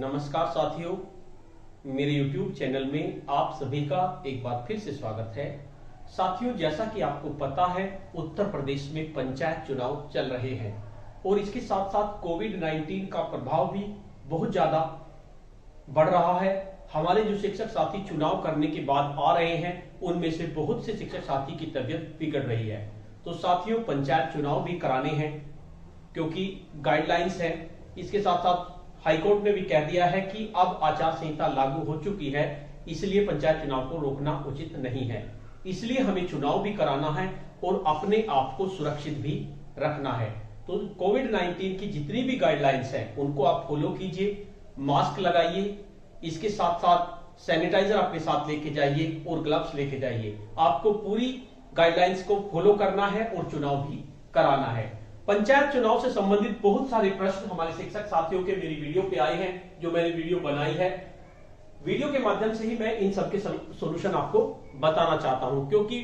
नमस्कार साथियों, मेरे YouTube चैनल में आप सभी का एक बार फिर से स्वागत है। साथियों, जैसा कि आपको पता है, उत्तर प्रदेश में पंचायत चुनाव चल रहे हैं और इसके साथ साथ कोविड-19 का प्रभाव भी बहुत ज्यादा बढ़ रहा है। हमारे जो शिक्षक साथी चुनाव करने के बाद आ रहे हैं, उनमें से बहुत से शिक्षक साथी की तबीयत बिगड़ रही है। तो साथियों, पंचायत चुनाव भी कराने हैं क्योंकि गाइडलाइंस है। इसके साथ साथ हाईकोर्ट ने भी कह दिया है कि अब आचार संहिता लागू हो चुकी है, इसलिए पंचायत चुनाव को रोकना उचित नहीं है। इसलिए हमें चुनाव भी कराना है और अपने आप को सुरक्षित भी रखना है। तो कोविड-19 की जितनी भी गाइडलाइंस हैं उनको आप फॉलो कीजिए, मास्क लगाइए, इसके साथ साथ सैनिटाइजर अपने साथ लेके जाइए और ग्लव्स लेके जाइए। आपको पूरी गाइडलाइंस को फॉलो करना है और चुनाव भी कराना है। पंचायत चुनाव से संबंधित बहुत सारे प्रश्न हमारे शिक्षक साथियों के मेरी वीडियो पे आए हैं, जो मैंने वीडियो बनाई है। वीडियो के माध्यम से ही मैं इन सबके सॉल्यूशन आपको बताना चाहता हूं, क्योंकि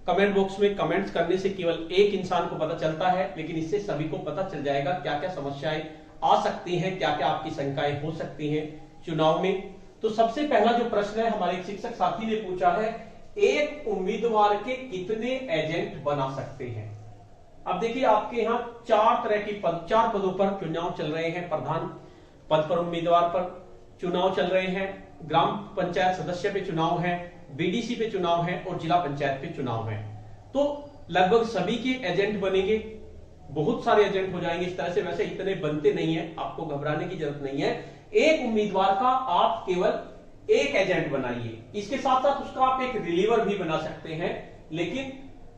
कमेंट बॉक्स में कमेंट्स करने से केवल एक इंसान को पता चलता है, लेकिन इससे सभी को पता चल जाएगा क्या क्या समस्याएं आ सकती हैं, क्या क्या आपकी शंकाएं हो सकती हैं चुनाव में। तो सबसे पहला जो प्रश्न है, हमारे एक शिक्षक साथी ने पूछा है, एक उम्मीदवार के कितने एजेंट बना सकते हैं। अब देखिए, आपके यहाँ चार पदों पर चुनाव चल रहे हैं। प्रधान पद पर उम्मीदवार पर चुनाव चल रहे हैं, ग्राम पंचायत सदस्य पे चुनाव है, बीडीसी पे चुनाव है और जिला पंचायत पे चुनाव है। तो लगभग सभी के एजेंट बनेंगे, बहुत सारे एजेंट हो जाएंगे इस तरह से। वैसे इतने बनते नहीं है, आपको घबराने की जरूरत नहीं है। एक उम्मीदवार का आप केवल एक एजेंट बनाइए। इसके साथ साथ उसका आप एक रिलीवर भी बना सकते हैं, लेकिन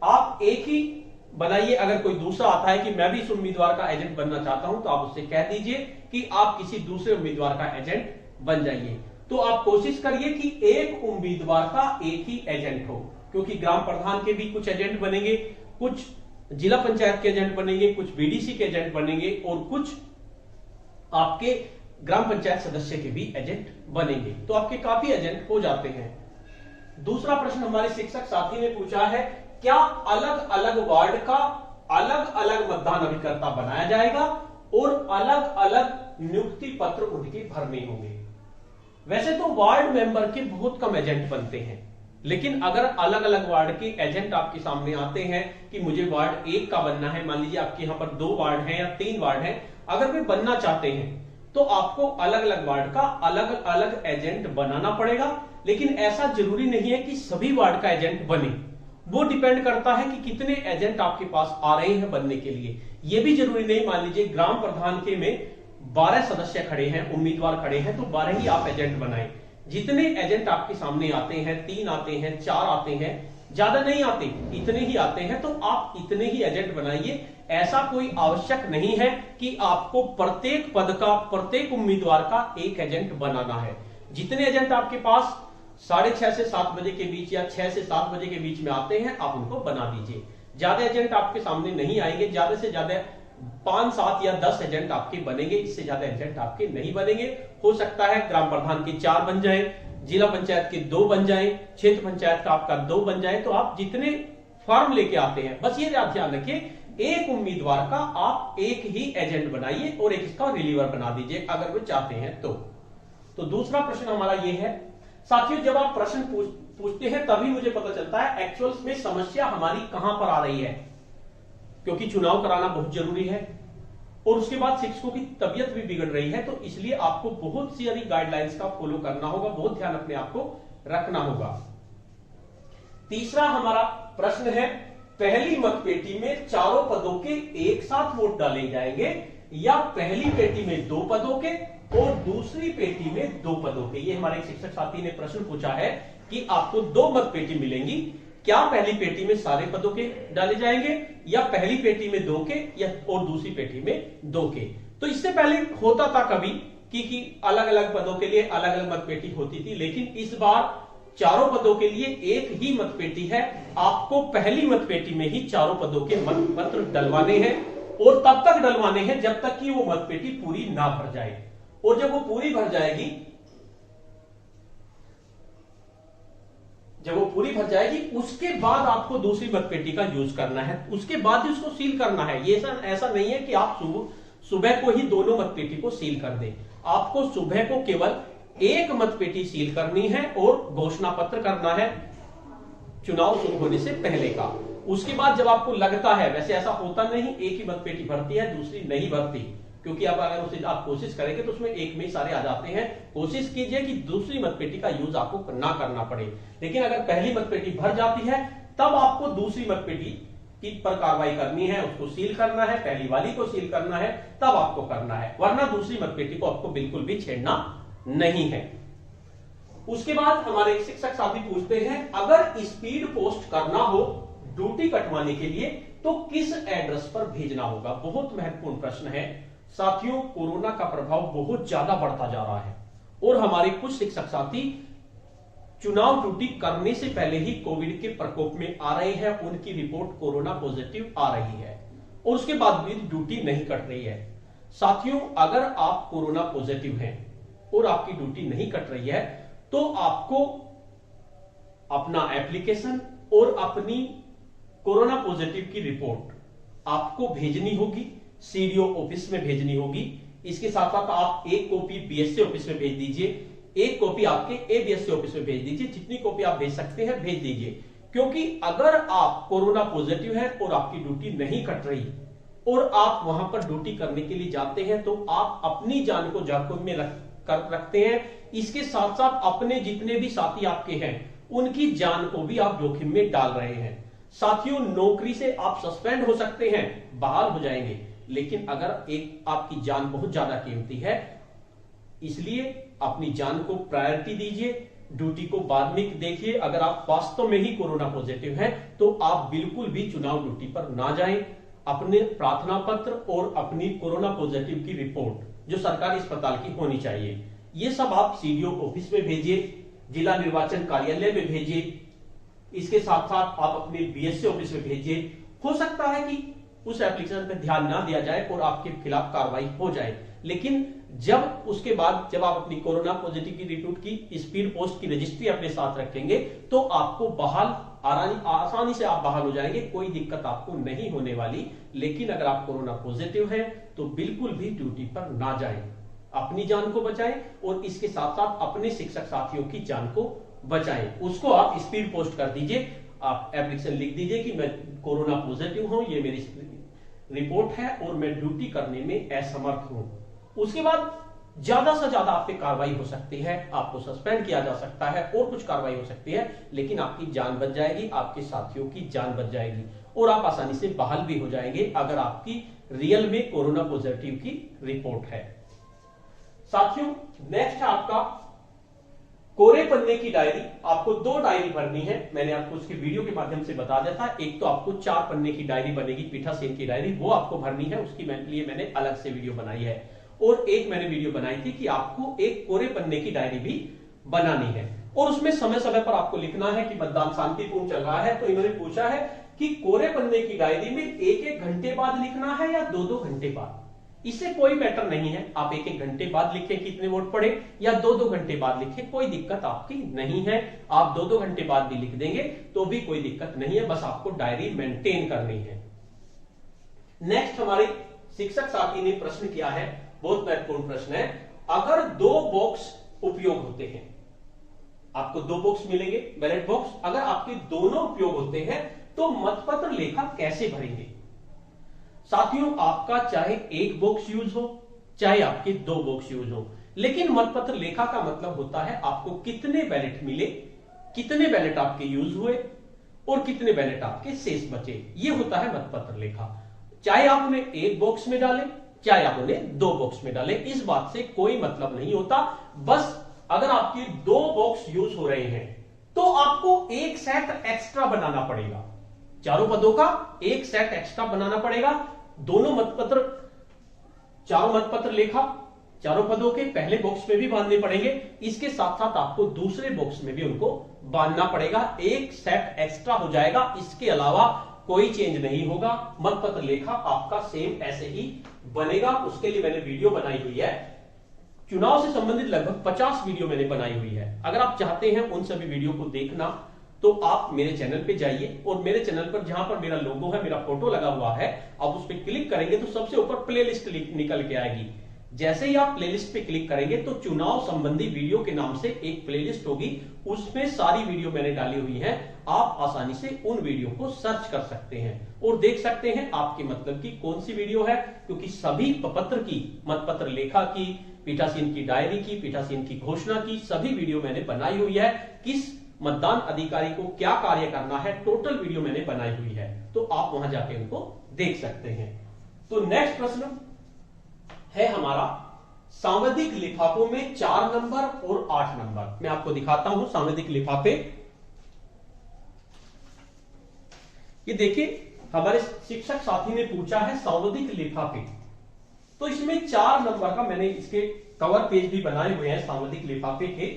आप एक ही बनाइए। अगर कोई दूसरा आता है कि मैं भी इस उम्मीदवार का एजेंट बनना चाहता हूं, तो आप उससे कह दीजिए कि आप किसी दूसरे उम्मीदवार का एजेंट बन जाइए। तो आप कोशिश करिए कि एक उम्मीदवार का एक ही एजेंट हो, क्योंकि ग्राम प्रधान के भी कुछ एजेंट बनेंगे, कुछ जिला पंचायत के एजेंट बनेंगे, कुछ बीडीसी के एजेंट बनेंगे और कुछ आपके ग्राम पंचायत सदस्य के भी एजेंट बनेंगे। तो आपके काफी एजेंट हो जाते हैं। दूसरा प्रश्न हमारे शिक्षक साथी ने पूछा है, क्या अलग अलग वार्ड का अलग अलग मतदान अभिकर्ता बनाया जाएगा और अलग अलग नियुक्ति पत्र उनके भरने होंगे। वैसे तो वार्ड मेंबर के बहुत कम एजेंट बनते हैं, लेकिन अगर अलग अलग वार्ड के एजेंट आपके सामने आते हैं कि मुझे वार्ड 1 का बनना है, मान लीजिए आपके यहां पर 2 वार्ड हैं या 3 वार्ड हैं, अगर वे बनना चाहते हैं तो आपको अलग अलग वार्ड का अलग अलग एजेंट बनाना पड़ेगा। लेकिन ऐसा जरूरी नहीं है कि सभी वार्ड का एजेंट बने, वो डिपेंड करता है कि कितने एजेंट आपके पास आ रहे हैं बनने के लिए। यह भी जरूरी नहीं, मान लीजिए ग्राम प्रधान के में 12 सदस्य खड़े हैं, उम्मीदवार खड़े हैं, तो 12 ही आप एजेंट बनाएं। जितने एजेंट आपके सामने आते हैं, 3 आते हैं, 4 आते हैं, ज्यादा नहीं आते, इतने ही आते हैं, तो आप इतने ही एजेंट बनाइए। ऐसा कोई आवश्यक नहीं है कि आपको प्रत्येक पद का, प्रत्येक उम्मीदवार का एक एजेंट बनाना है। जितने एजेंट आपके पास 6:30 से 7 बजे के बीच या 6 से 7 बजे के बीच में आते हैं, आप उनको बना दीजिए। ज्यादा एजेंट आपके सामने नहीं आएंगे, ज्यादा से ज्यादा 5, 7 या 10 एजेंट आपके बनेंगे, इससे ज्यादा एजेंट आपके नहीं बनेंगे। हो सकता है ग्राम प्रधान के 4 बन जाए, जिला पंचायत के 2 बन जाए, क्षेत्र पंचायत का आपका 2 बन जाए। तो आप जितने फॉर्म लेके आते हैं, बस ये ध्यान रखिए, एक उम्मीदवार का आप एक ही एजेंट बनाइए और एक इसका रिलीवर बना दीजिए अगर वो चाहते हैं तो दूसरा प्रश्न हमारा ये है। साथियों, जब आप प्रश्न पूछते हैं तभी मुझे पता चलता है एक्चुअल्स में समस्या हमारी कहां पर आ रही है, क्योंकि चुनाव कराना बहुत जरूरी है और उसके बाद शिक्षकों की तबीयत भी बिगड़ रही है। तो इसलिए आपको बहुत सी गाइडलाइंस का फॉलो करना होगा, बहुत ध्यान अपने आप को रखना होगा। तीसरा हमारा प्रश्न है, पहली मतपेटी में चारों पदों के एक साथ वोट डाले जाएंगे या पहली पेटी में 2 पदों के और दूसरी पेटी में 2 पदों के। ये हमारे शिक्षक साथी ने प्रश्न पूछा है कि आपको 2 मतपेटी मिलेंगी, क्या पहली पेटी में सारे पदों के डाले जाएंगे या पहली पेटी में 2 के या और दूसरी पेटी में 2 के। तो इससे पहले होता था कभी कि अलग अलग पदों के लिए अलग अलग मतपेटी होती थी, लेकिन इस बार चारों पदों के लिए एक ही मतपेटी है। आपको पहली मतपेटी में ही चारों पदों के मतपत्र डलवाने हैं और तब तक डलवाने हैं जब तक कि वो मतपेटी पूरी ना भर जाए। और जब वो पूरी भर जाएगी, उसके बाद आपको दूसरी मतपेटी का यूज करना है, उसके बाद ही उसको सील करना है। ये ऐसा नहीं है कि आप सुबह को ही दोनों मतपेटी को सील कर दें। आपको सुबह को केवल एक मतपेटी सील करनी है और घोषणा पत्र करना है चुनाव शुरू होने से पहले का। उसके बाद जब आपको लगता है, वैसे ऐसा होता नहीं, एक ही मतपेटी भरती है, दूसरी नहीं भरती, क्योंकि अब अगर उसे आप कोशिश करेंगे तो उसमें एक में ही सारे आ जाते हैं। कोशिश कीजिए कि दूसरी मतपेटी का यूज आपको ना करना पड़े। लेकिन अगर पहली मतपेटी भर जाती है तब आपको दूसरी मतपेटी की पर कार्रवाई करनी है, उसको सील करना है, पहली वाली को सील करना है, तब आपको करना है, वरना दूसरी मतपेटी को आपको बिल्कुल भी छेड़ना नहीं है। उसके बाद हमारे एक शिक्षक साथी पूछते हैं, अगर स्पीड पोस्ट करना हो ड्यूटी कटवाने के लिए तो किस एड्रेस पर भेजना होगा? बहुत महत्वपूर्ण प्रश्न है साथियों। कोरोना का प्रभाव बहुत ज्यादा बढ़ता जा रहा है और हमारे कुछ शिक्षक साथी चुनाव ड्यूटी करने से पहले ही कोविड के प्रकोप में आ रहे हैं, उनकी रिपोर्ट कोरोना पॉजिटिव आ रही है और उसके बाद भी ड्यूटी नहीं कट रही है। साथियों, अगर आप कोरोना पॉजिटिव हैं और आपकी ड्यूटी नहीं कट रही है तो आपको अपना एप्लीकेशन और अपनी कोरोना पॉजिटिव की रिपोर्ट आपको भेजनी होगी, सीडीओ ऑफिस में भेजनी होगी। इसके साथ साथ आप एक कॉपी बीएससी ऑफिस में भेज दीजिए, एक कॉपी आपके एबीएससी ऑफिस में भेज दीजिए। जितनी कॉपी आप भेज सकते हैं भेज दीजिए, क्योंकि अगर आप कोरोना पॉजिटिव हैं और आपकी ड्यूटी नहीं कट रही और आप वहां पर ड्यूटी करने के लिए जाते हैं तो आप अपनी जान को जोखिम में रखते हैं। इसके साथ साथ अपने जितने भी साथी आपके हैं उनकी जान को भी आप जोखिम में डाल रहे हैं। साथियों, नौकरी से आप सस्पेंड हो सकते हैं, बहाल हो जाएंगे, लेकिन अगर एक आपकी जान बहुत ज्यादा कीमती है, इसलिए अपनी जान को प्रायोरिटी दीजिए, ड्यूटी को बाद में देखिए। अगर आप वास्तव में ही कोरोना पॉजिटिव हैं तो आप बिल्कुल भी चुनाव ड्यूटी पर ना जाएं। अपने प्रार्थना पत्र और अपनी कोरोना पॉजिटिव की रिपोर्ट जो सरकारी अस्पताल की होनी चाहिए, ये सब आप सीडीओ ऑफिस में भेजिए, जिला निर्वाचन कार्यालय में भेजिए। इसके साथ साथ आप अपने बीएससी ऑफिस में भेजिए। हो सकता है कि उस एप्लीकेशन पे ध्यान ना दिया जाए और आपके खिलाफ कार्रवाई हो जाए, लेकिन जब उसके बाद जब आप अपनी कोरोना पॉजिटिव की रिपोर्ट की स्पीड पोस्ट की रजिस्ट्री अपने साथ रखेंगे तो आपको बहाल आसानी से आप बहाल हो जाएंगे, कोई दिक्कत आपको नहीं होने वाली। लेकिन अगर आप कोरोना पॉजिटिव हैं तो बिल्कुल भी ड्यूटी पर ना जाएं, अपनी जान को बचाएं और इसके साथ साथ अपने शिक्षक साथियों की जान को बचाएं। उसको आप स्पीड पोस्ट कर दीजिए, आप एप्लीकेशन लिख दीजिए कि मैं कोरोना पॉजिटिव हूं, ये मेरी रिपोर्ट है और मैं ड्यूटी करने में असमर्थ हूं। उसके बाद ज्यादा से ज्यादा आप पे कार्रवाई हो सकती है, आपको सस्पेंड किया जा सकता है और कुछ कार्रवाई हो सकती है, लेकिन आपकी जान बच जाएगी, आपके साथियों की जान बच जाएगी और आप आसानी से बहाल भी हो जाएंगे अगर आपकी रियल में कोरोना पॉजिटिव की रिपोर्ट है। साथियों, नेक्स्ट है आपका कोरे पन्ने की डायरी। आपको 2 डायरी भरनी है, मैंने आपको उसकी वीडियो के माध्यम से बता दिया था। एक तो आपको 4 पन्ने की डायरी बनेगी, पीठासीन की डायरी, वो आपको भरनी है, उसकी लिए मैंने अलग से वीडियो बनाई है। और एक मैंने वीडियो बनाई थी कि आपको एक कोरे पन्ने की डायरी भी बनानी है और उसमें समय समय पर आपको लिखना है कि मतदान शांतिपूर्ण चल रहा है। तो इन्होंने पूछा है कि कोरे पन्ने की डायरी में 1-1 घंटे बाद लिखना है या 2-2 घंटे बाद। इससे कोई मैटर नहीं है, आप 1-1 घंटे बाद लिखें कितने वोट पड़े या 2-2 घंटे बाद लिखें, कोई दिक्कत आपकी नहीं है। आप 2-2 घंटे बाद भी लिख देंगे तो भी कोई दिक्कत नहीं है, बस आपको डायरी मेंटेन करनी है। नेक्स्ट हमारे शिक्षक साथी ने प्रश्न किया है, बहुत महत्वपूर्ण प्रश्न है। अगर 2 बॉक्स उपयोग होते हैं, आपको 2 बॉक्स मिलेंगे बैलेट बॉक्स, अगर आपके दोनों उपयोग होते हैं तो मतपत्र लेखा कैसे भरेंगे? साथियों, आपका चाहे 1 बॉक्स यूज हो चाहे आपके 2 बॉक्स यूज हो, लेकिन मतपत्र लेखा का मतलब होता है आपको कितने बैलेट मिले, कितने बैलेट आपके यूज हुए और कितने बैलेट आपके शेष बचे, ये होता है मतपत्र लेखा। चाहे आप उन्हें 1 बॉक्स में डालें चाहे आप उन्हें 2 बॉक्स में डालें, इस बात से कोई मतलब नहीं होता। बस अगर आपके 2 बॉक्स यूज हो रहे हैं तो आपको 1 सेट एक्स्ट्रा बनाना पड़ेगा, चारों पदों का 1 सेट एक्स्ट्रा बनाना पड़ेगा। दोनों मतपत्र, चारों मतपत्र लेखा चारों पदों के पहले बॉक्स में भी बांधने पड़ेंगे, इसके साथ साथ आपको दूसरे बॉक्स में भी उनको बांधना पड़ेगा। 1 सेट एक्स्ट्रा हो जाएगा, इसके अलावा कोई चेंज नहीं होगा। मतपत्र लेखा आपका सेम ऐसे ही बनेगा। उसके लिए मैंने वीडियो बनाई हुई है, चुनाव से संबंधित लगभग 50 वीडियो मैंने बनाई हुई है। अगर आप चाहते हैं उन सभी वीडियो को देखना तो आप मेरे चैनल पे जाइए और मेरे चैनल पर जहां पर मेरा लोगो है, मेरा फोटो लगा हुआ है, आप उस पर क्लिक करेंगे तो सबसे ऊपर प्लेलिस्ट निकल के आएगी। जैसे ही आप प्लेलिस्ट पे क्लिक करेंगे तो चुनाव संबंधी वीडियो के नाम से एक प्लेलिस्ट होगी, उसमें सारी वीडियो मैंने डाली हुई है। आप आसानी से उन वीडियो को सर्च कर सकते हैं और देख सकते हैं आपके मतलब की कौन सी वीडियो है, क्योंकि सभी पत्र की, मतपत्र लेखा की, पीठासीन की डायरी की, पीठासीन की घोषणा की सभी वीडियो मैंने बनाई हुई है। किस मतदान अधिकारी को क्या कार्य करना है, टोटल वीडियो मैंने बनाई हुई है, तो आप वहां जाके उनको देख सकते हैं। तो नेक्स्ट प्रश्न है हमारा, सांविधिक लिफाफों में 4 नंबर और 8 नंबर। मैं आपको दिखाता हूं सांविधिक लिफाफे। ये देखिए हमारे शिक्षक साथी ने पूछा है सांविधिक लिफाफे, तो इसमें 4 नंबर का मैंने इसके कवर पेज भी बनाए हुए हैं सांविधिक लिफाफे के।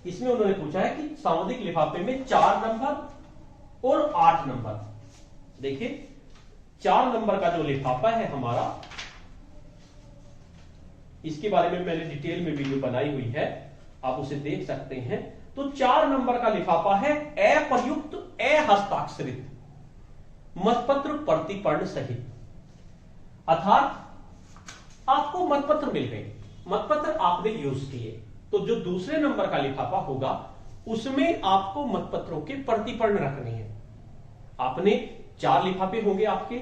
इसमें उन्होंने पूछा है कि सांविधिक लिफाफे में 4 नंबर और 8 नंबर। देखिए 4 नंबर का जो लिफाफा है हमारा, इसके बारे में मैंने डिटेल में वीडियो बनाई हुई है, आप उसे देख सकते हैं। तो 4 नंबर का लिफाफा है अप्रयुक्त अहस्ताक्षरित मतपत्र प्रतिपर्ण सहित, अर्थात आपको मतपत्र मिल गए, मतपत्र आपने यूज किए, तो जो दूसरे नंबर का लिफाफा होगा उसमें आपको मतपत्रों के प्रतिपर्ण रखने हैं। आपने 4 लिफाफे होंगे आपके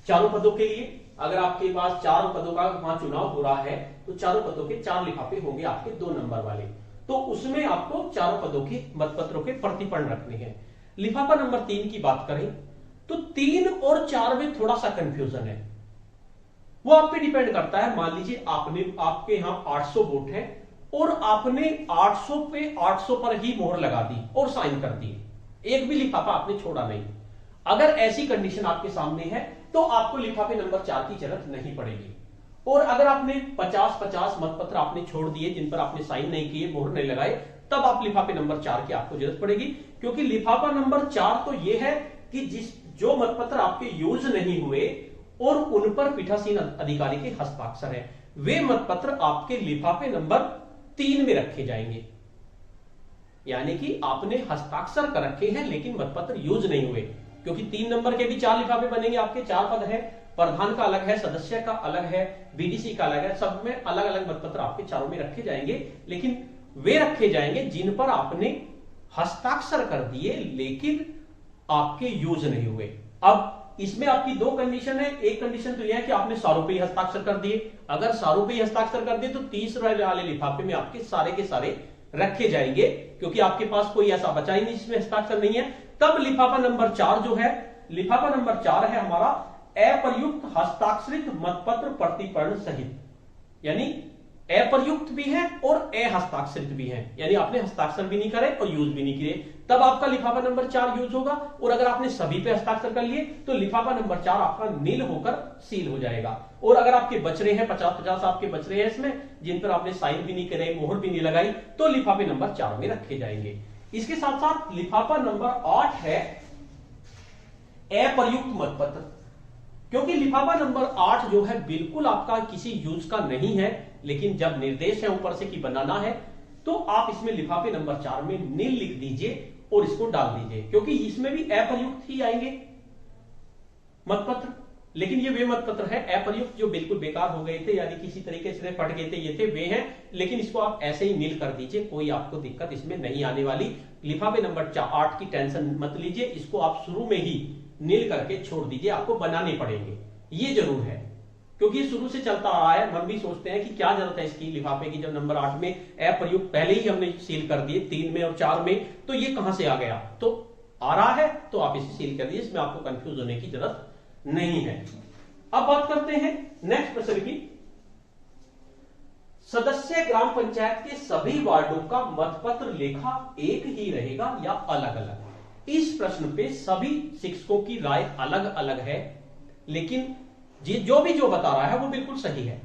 चारों पदों के लिए। अगर आपके पास 4 पदों का वहां चुनाव हो रहा है तो चारों पदों के 4 लिफाफे होंगे आपके 2 नंबर वाले, तो उसमें आपको चारों पदों के मतपत्रों के प्रतिपर्ण रखने हैं। लिफाफा नंबर 3 की बात करें तो 3 और 4 में थोड़ा सा कंफ्यूजन है, वो आप पे डिपेंड करता है। मान लीजिए आपके यहां 800 वोट है और आपने 800 पे 800 पर ही मोहर लगा दी और साइन कर दी, एक भी लिफाफा आपने छोड़ा नहीं। अगर ऐसी कंडीशन आपके सामने है तो आपको लिफाफे नंबर 4 की जरूरत नहीं पड़ेगी। और अगर आपने 50-50 मतपत्र आपने छोड़ दिए जिन पर आपने साइन नहीं किए, मोहर नहीं लगाए, तब आप लिफाफे नंबर 4 की आपको जरूरत पड़ेगी। क्योंकि लिफाफा नंबर 4 तो यह है कि जो मतपत्र आपके यूज नहीं हुए और उन पर पीठासीन अधिकारी के हस्ताक्षर है, वे मतपत्र आपके लिफाफे नंबर 3 में रखे जाएंगे। यानी कि आपने हस्ताक्षर कर रखे हैं लेकिन मतपत्र यूज नहीं हुए, क्योंकि 3 नंबर के भी 4 लिफाफे बनेंगे आपके, 4 पद है, प्रधान का अलग है, सदस्य का अलग है, बीडीसी का अलग है, सब में अलग अलग मतपत्र आपके चारों में रखे जाएंगे, लेकिन वे रखे जाएंगे जिन पर आपने हस्ताक्षर कर दिए लेकिन आपके यूज नहीं हुए। अब इसमें आपकी 2 कंडीशन है। एक कंडीशन तो यह है कि आपने सारों पे ही हस्ताक्षर कर दिए, अगर सारों पे ही हस्ताक्षर कर दिए तो 30 वाले लिफाफे में आपके सारे के सारे रखे जाएंगे, क्योंकि आपके पास कोई ऐसा बचा ही नहीं जिसमें हस्ताक्षर नहीं है। तब लिफाफा नंबर 4 जो है, लिफाफा नंबर 4 है हमारा अप्रयुक्त हस्ताक्षरित मतपत्र प्रतिपर्ण सहित, यानी अप्रयुक्त भी है और अहस्ताक्षरित भी है, यानी आपने हस्ताक्षर भी नहीं करे और यूज भी नहीं किए, तब आपका लिफाफा नंबर 4 यूज होगा। और अगर आपने सभी पे हस्ताक्षर कर लिए तो लिफाफा नंबर 4 आपका नील होकर सील हो जाएगा। और अगर आपके बच रहे हैं 50-50 आपके बच रहे हैं इसमें, जिन पर आपने साइन भी नहीं करे, मोहर भी नहीं लगाई, तो लिफाफे नंबर 4 में रखे जाएंगे। इसके साथ साथ लिफाफा नंबर 8 है अप्रयुक्त मतपत्र, क्योंकि लिफाफा नंबर 8 जो है बिल्कुल आपका किसी यूज का नहीं है, लेकिन जब निर्देश है ऊपर से कि बनाना है तो आप इसमें लिफाफे नंबर 4 में नील लिख दीजिए और इसको डाल दीजिए, क्योंकि इसमें भी अप्रयुक्त ही आएंगे मतपत्र। लेकिन ये वे मतपत्र है अप्रयुक्त जो बिल्कुल बेकार हो गए थे, यानी किसी तरीके से फट गए थे, ये थे वे हैं, लेकिन इसको आप ऐसे ही नील कर दीजिए, कोई आपको दिक्कत इसमें नहीं आने वाली। लिफाफे नंबर 8 की टेंशन मत लीजिए, इसको आप शुरू में ही नील करके छोड़ दीजिए, आपको बनाने पड़ेंगे, ये जरूर है, क्योंकि ये शुरू से चलता आ रहा है। हम भी सोचते हैं कि क्या जरूरत है इसकी लिफाफे की, जब नंबर 8 में अप्रयुक्त पहले ही हमने सील कर दिए, 3 में और 4 में, तो ये कहां से आ गया, तो आ रहा है तो आप इसे सील कर दीजिए, इसमें आपको कंफ्यूज होने की जरूरत नहीं है। अब बात करते हैं नेक्स्ट प्रश्न की। सदस्य ग्राम पंचायत के सभी वार्डों का मतपत्र लेखा एक ही रहेगा या अलग अलग? इस प्रश्न पे सभी शिक्षकों की राय अलग अलग है, लेकिन जो बता रहा है वो बिल्कुल सही है।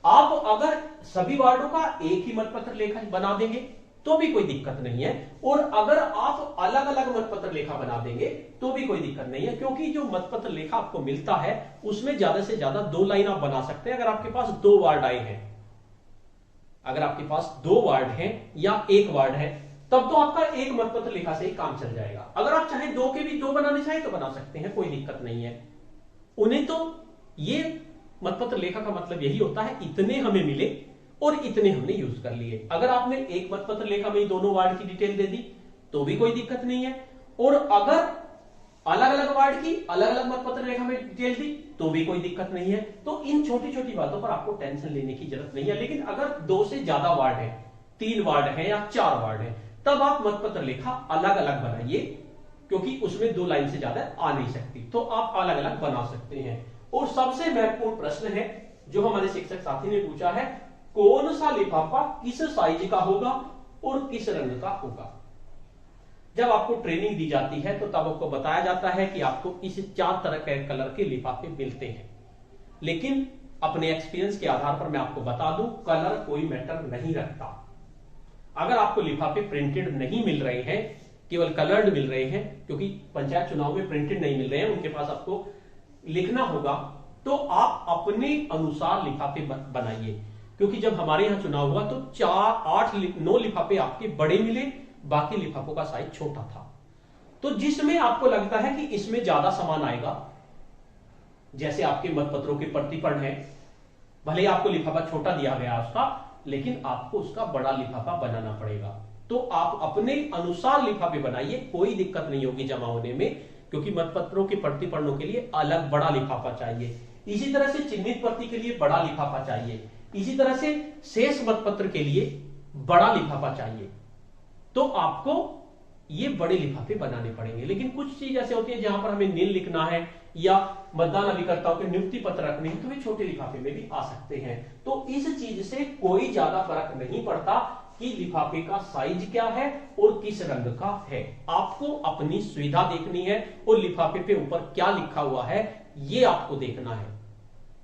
आप अगर सभी वार्डों का एक ही मतपत्र लेखा बना देंगे तो भी कोई दिक्कत नहीं है, और अगर आप अलग अलग मतपत्र लेखा बना देंगे तो भी कोई दिक्कत नहीं है, क्योंकि जो मतपत्र लेखा आपको मिलता है उसमें ज्यादा से ज्यादा 2 लाइन आप बना सकते हैं। अगर आपके पास 2 वार्ड आए हैं, अगर आपके पास 2 वार्ड हैं या 1 वार्ड है, तब तो आपका एक मतपत्र लेखा से ही काम चल जाएगा। अगर आप चाहे दो के भी दो बनाने चाहे तो बना सकते हैं, कोई दिक्कत नहीं है। उन्हें तो ये मतपत्र लेखा का मतलब यही होता है इतने हमें मिले और इतने हमने यूज कर लिए। अगर आपने एक मतपत्र लेखा में दोनों वार्ड की डिटेल दे दी तो भी कोई दिक्कत नहीं है, और अगर अलग अलग वार्ड की अलग अलग मतपत्र लेखा में डिटेल दी तो भी कोई दिक्कत नहीं है। तो इन छोटी छोटी बातों पर आपको टेंशन लेने की जरूरत नहीं है। लेकिन अगर दो से ज्यादा वार्ड है, 3 वार्ड है या 4 वार्ड है, तब आप मतपत्र लेखा अलग अलग बनाइए, क्योंकि उसमें 2 लाइन से ज्यादा आ नहीं सकती, तो आप अलग अलग बना सकते हैं। और सबसे महत्वपूर्ण प्रश्न है जो हमारे शिक्षक साथी ने पूछा है, कौन सा लिफाफा किस साइज का होगा और किस रंग का होगा। जब आपको ट्रेनिंग दी जाती है तो तब आपको बताया जाता है कि आपको इस 4 तरह के कलर के लिफाफे मिलते हैं, लेकिन अपने एक्सपीरियंस के आधार पर मैं आपको बता दूं, कलर कोई मैटर नहीं रखता। अगर आपको लिफाफे प्रिंटेड नहीं मिल रहे हैं, केवल कलर्ड मिल रहे हैं, क्योंकि पंचायत चुनाव में प्रिंटेड नहीं मिल रहे हैं, उनके पास आपको लिखना होगा, तो आप अपने अनुसार लिफाफे बनाइए। क्योंकि जब हमारे यहां चुनाव हुआ तो 9 लिफाफे आपके बड़े मिले, बाकी लिफाफों का साइज छोटा था। तो जिसमें आपको लगता है कि इसमें ज्यादा सामान आएगा, जैसे आपके मतपत्रों के प्रतिपर्ण है, भले ही आपको लिफाफा छोटा दिया गया उसका, लेकिन आपको उसका बड़ा लिफाफा बनाना पड़ेगा। तो आप अपने अनुसार लिफाफे बनाइए, कोई दिक्कत नहीं होगी जमा होने में, क्योंकि मतपत्रों के प्रतिपर्णों के लिए अलग बड़ा लिफाफा चाहिए। इसी तरह से चिन्हित प्रति के लिए बड़ा लिफाफा चाहिए, इसी तरह से शेष मतपत्र के लिए बड़ा लिफाफा चाहिए। तो आपको ये बड़े लिफाफे बनाने पड़ेंगे। लेकिन कुछ चीज ऐसे होती है जहां पर हमें नील लिखना है या मतदान अभिकर्ताओं के नियुक्ति पत्र रखने हैं, तो वे छोटे लिफाफे में भी आ सकते हैं। तो इस चीज से कोई ज्यादा फर्क नहीं पड़ता कि लिफाफे का साइज क्या है और किस रंग का है। आपको अपनी सुविधा देखनी है और लिफाफे पे ऊपर क्या लिखा हुआ है ये आपको देखना है,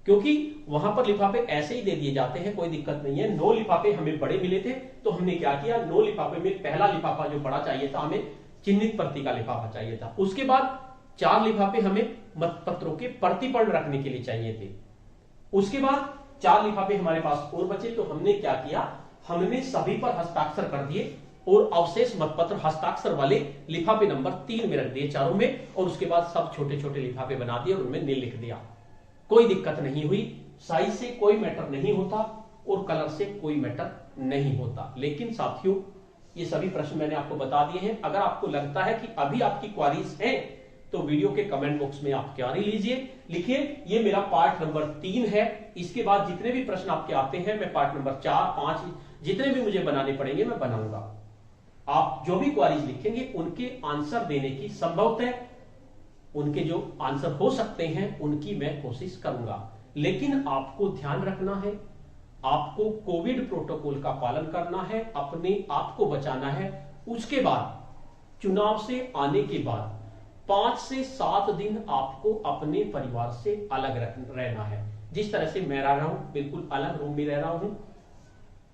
क्योंकि वहां पर लिफाफे ऐसे ही दे दिए जाते हैं, कोई दिक्कत नहीं है। 9 लिफाफे हमें बड़े मिले थे, तो हमने क्या किया, 9 लिफाफे में पहला लिफाफा जो बड़ा चाहिए था, हमें चिन्हित प्रति का लिफाफा चाहिए था। उसके बाद 4 लिफाफे हमें मतपत्रों के प्रतिपर्ण रखने के लिए चाहिए थे। उसके बाद 4 लिफाफे हमारे पास और बचे, तो हमने क्या किया, हमने सभी पर हस्ताक्षर कर दिए और अवशेष मतपत्र हस्ताक्षर वाले लिफाफे नंबर 3 में रख दिए चारों में, और उसके बाद सब छोटे छोटे लिफाफे बना दिए और उनमें नील लिख दिया। कोई दिक्कत नहीं हुई, साइज से कोई मैटर नहीं होता और कलर से कोई मैटर नहीं होता। लेकिन साथियों, ये सभी प्रश्न मैंने आपको बता दिए हैं। अगर आपको लगता है कि अभी आपकी क्वारीज है तो वीडियो के कमेंट बॉक्स में आप क्वेरी लीजिए, लिखिए ये मेरा पार्ट नंबर 3 है। इसके बाद जितने भी प्रश्न आपके आते हैं मैं पार्ट नंबर 4, 5 जितने भी मुझे बनाने पड़ेंगे मैं बनाऊंगा। आप जो भी क्वेरीज लिखेंगे उनके आंसर देने की संभवतः, उनके जो आंसर हो सकते हैं उनकी मैं कोशिश करूंगा। लेकिन आपको ध्यान रखना है, आपको कोविड प्रोटोकॉल का पालन करना है, अपने आप को बचाना है। उसके बाद चुनाव से आने के बाद 5 से 7 दिन आपको अपने परिवार से अलग रहना है। जिस तरह से मैं रह रहा हूं, बिल्कुल अलग रूम में रह रहा हूं।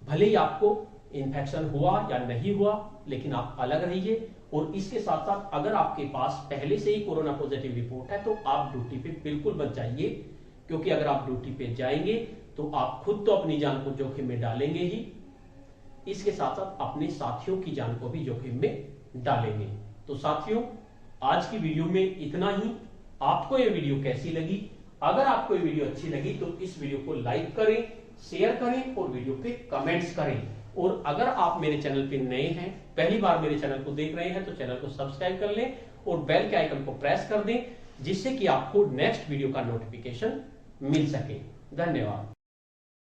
भले ही आपको इन्फेक्शन हुआ या नहीं हुआ, लेकिन आप अलग रहिए। और इसके साथ साथ अगर आपके पास पहले से ही कोरोना पॉजिटिव रिपोर्ट है तो आप ड्यूटी पे बिल्कुल मत जाइए, क्योंकि अगर आप ड्यूटी पे जाएंगे तो आप खुद तो अपनी जान को जोखिम में डालेंगे ही, इसके साथ साथ अपने साथियों की जान को भी जोखिम में डालेंगे। तो साथियों, आज की वीडियो में इतना ही। आपको ये वीडियो कैसी लगी? अगर आपको ये वीडियो अच्छी लगी तो इस वीडियो को लाइक करें, शेयर करें और वीडियो पे कमेंट्स करें। और अगर आप मेरे चैनल पे नए हैं, पहली बार मेरे चैनल को देख रहे हैं, तो चैनल को सब्सक्राइब कर लें और बेल के आइकन को प्रेस कर दें, जिससे कि आपको नेक्स्ट वीडियो का नोटिफिकेशन मिल सके। धन्यवाद।